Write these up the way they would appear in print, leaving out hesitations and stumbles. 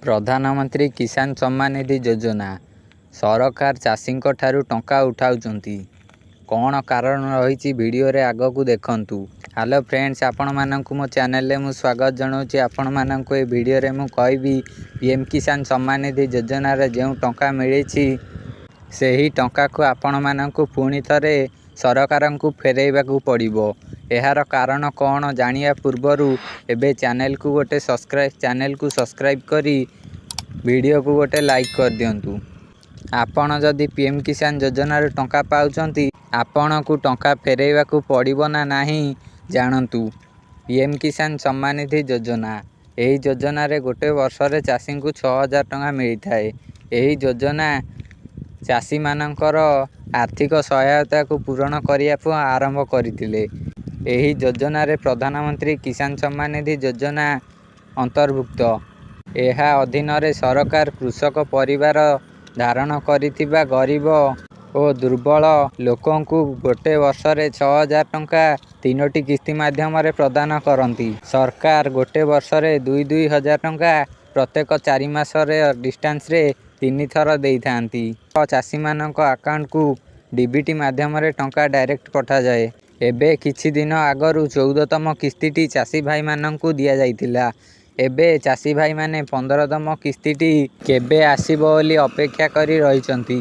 ପ୍ରଧାନମନ୍ତ୍ରୀ କିଷାନ ସମ୍ମାନ ନିଧି ଯୋଜନା। ସରକାର ଚାଷୀଙ୍କ ଠାରୁ ଟଙ୍କା ଉଠାଉଛନ୍ତି। କ'ଣ କାରଣ ରହିଛି ଭିଡ଼ିଓରେ ଆଗକୁ ଦେଖନ୍ତୁ। ହ୍ୟାଲୋ ଫ୍ରେଣ୍ଡସ୍, ଆପଣମାନଙ୍କୁ ମୋ ଚ୍ୟାନେଲରେ ମୁଁ ସ୍ୱାଗତ ଜଣାଉଛି। ଆପଣମାନଙ୍କୁ ଏ ଭିଡ଼ିଓରେ ମୁଁ କହିବି ପିଏମ୍ କିଷାନ ସମ୍ମାନ ନିଧି ଯୋଜନାରେ ଯେଉଁ ଟଙ୍କା ମିଳିଛି ସେହି ଟଙ୍କାକୁ ଆପଣମାନଙ୍କୁ ପୁଣି ଥରେ ସରକାରଙ୍କୁ ଫେରାଇବାକୁ ପଡ଼ିବ। ଏହାର କାରଣ କ'ଣ ଜାଣିବା ପୂର୍ବରୁ ଏବେ ଚ୍ୟାନେଲକୁ ସବସ୍କ୍ରାଇବ୍ କରି ଭିଡ଼ିଓକୁ ଗୋଟେ ଲାଇକ୍ କରିଦିଅନ୍ତୁ। ଆପଣ ଯଦି ପିଏମ୍ କିଷାନ ଯୋଜନାରୁ ଟଙ୍କା ପାଉଛନ୍ତି, ଆପଣଙ୍କୁ ଟଙ୍କା ଫେରାଇବାକୁ ପଡ଼ିବ ନା ନାହିଁ ଜାଣନ୍ତୁ। ପିଏମ୍ କିଷାନ ସମ୍ମାନ ନିଧି ଯୋଜନା। ଏହି ଯୋଜନାରେ ଗୋଟେ ବର୍ଷରେ ଚାଷୀଙ୍କୁ 6,000 ଟଙ୍କା ମିଳିଥାଏ। ଏହି ଯୋଜନା ଚାଷୀମାନଙ୍କର ଆର୍ଥିକ ସହାୟତାକୁ ପୂରଣ କରିବାକୁ ଆରମ୍ଭ କରିଥିଲେ। ଏହି ଯୋଜନାରେ ପ୍ରଧାନମନ୍ତ୍ରୀ କିଷାନ ସମ୍ମାନ ନିଧି ଯୋଜନା ଅନ୍ତର୍ଭୁକ୍ତ। ଏହା ଅଧୀନରେ ସରକାର କୃଷକ ପରିବାର ଧାରଣ କରିଥିବା ଗରିବ ଓ ଦୁର୍ବଳ ଲୋକଙ୍କୁ ଗୋଟେ ବର୍ଷରେ 6,000 ଟଙ୍କା 3ଟି କିସ୍ତି ମାଧ୍ୟମରେ ପ୍ରଦାନ କରନ୍ତି। ସରକାର ଗୋଟେ ବର୍ଷରେ 2,000 ଟଙ୍କା ପ୍ରତ୍ୟେକ 4 ମାସର ଡିଷ୍ଟାନ୍ସରେ 3 ଥର ଦେଇଥାନ୍ତି। ଚାଷୀମାନଙ୍କ ଆକାଉଣ୍ଟକୁ ଡିବିଟି ମାଧ୍ୟମରେ ଟଙ୍କା ଡାଇରେକ୍ଟ ପଠାଯାଏ। ଏବେ କିଛି ଦିନ ଆଗରୁ 14ତମ କିସ୍ତିଟି ଚାଷୀ ଭାଇମାନଙ୍କୁ ଦିଆଯାଇଥିଲା। ଏବେ ଚାଷୀ ଭାଇମାନେ 15ତମ କିସ୍ତିଟି କେବେ ଆସିବ ବୋଲି ଅପେକ୍ଷା କରି ରହିଛନ୍ତି।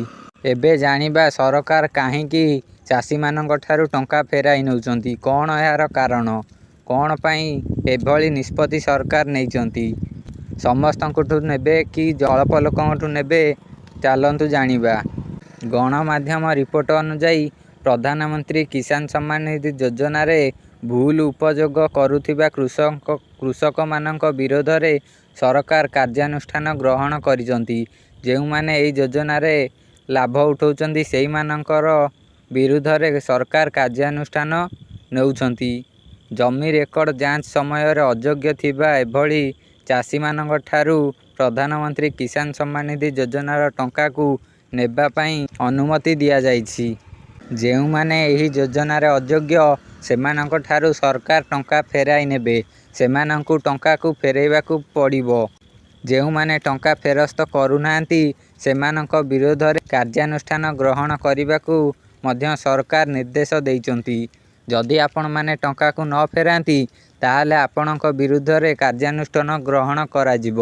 ଏବେ ଜାଣିବା ସରକାର କାହିଁକି ଚାଷୀମାନଙ୍କ ଠାରୁ ଟଙ୍କା ଫେରାଇ ନେଉଛନ୍ତି। କ'ଣ ଏହାର କାରଣ? କ'ଣ ପାଇଁ ଏଭଳି ନିଷ୍ପତ୍ତି ସରକାର ନେଇଛନ୍ତି? ସମସ୍ତଙ୍କଠୁ ନେବେ କି ଅଳ୍ପ ଲୋକଙ୍କଠୁ ନେବେ? ଚାଲନ୍ତୁ ଜାଣିବା। ଗଣମାଧ୍ୟମ ରିପୋର୍ଟ ଅନୁଯାୟୀ ପ୍ରଧାନମନ୍ତ୍ରୀ କିଷାନ ସମ୍ମାନ ନିଧି ଯୋଜନାରେ ଭୁଲ ଉପଯୋଗ କରୁଥିବା କୃଷକମାନଙ୍କ ବିରୋଧରେ ସରକାର କାର୍ଯ୍ୟାନୁଷ୍ଠାନ ଗ୍ରହଣ କରିଛନ୍ତି। ଯେଉଁମାନେ ଏହି ଯୋଜନାରେ ଲାଭ ଉଠାଉଛନ୍ତି ସେହିମାନଙ୍କର ବିରୁଦ୍ଧରେ ସରକାର କାର୍ଯ୍ୟାନୁଷ୍ଠାନ ନେଉଛନ୍ତି। ଜମି ରେକର୍ଡ ଯାଞ୍ଚ ସମୟରେ ଅଯୋଗ୍ୟ ଥିବା ଏଭଳି ଚାଷୀମାନଙ୍କ ଠାରୁ ପ୍ରଧାନମନ୍ତ୍ରୀ କିଷାନ ସମ୍ମାନ ନିଧି ଯୋଜନାର ଟଙ୍କାକୁ ନେବା ପାଇଁ ଅନୁମତି ଦିଆଯାଇଛି। ଯେଉଁମାନେ ଏହି ଯୋଜନାରେ ଅଯୋଗ୍ୟ ସେମାନଙ୍କ ଠାରୁ ସରକାର ଟଙ୍କା ଫେରାଇ ନେବେ। ସେମାନଙ୍କୁ ଟଙ୍କାକୁ ଫେରାଇବାକୁ ପଡ଼ିବ। ଯେଉଁମାନେ ଟଙ୍କା ଫେରସ୍ତ କରୁନାହାନ୍ତି ସେମାନଙ୍କ ବିରୋଧରେ କାର୍ଯ୍ୟାନୁଷ୍ଠାନ ଗ୍ରହଣ କରିବାକୁ ମଧ୍ୟ ସରକାର ନିର୍ଦ୍ଦେଶ ଦେଇଛନ୍ତି। ଯଦି ଆପଣମାନେ ଟଙ୍କାକୁ ନ ଫେରାନ୍ତି ତାହେଲେ ଆପଣଙ୍କ ବିରୁଦ୍ଧରେ କାର୍ଯ୍ୟାନୁଷ୍ଠାନ ଗ୍ରହଣ କରାଯିବ।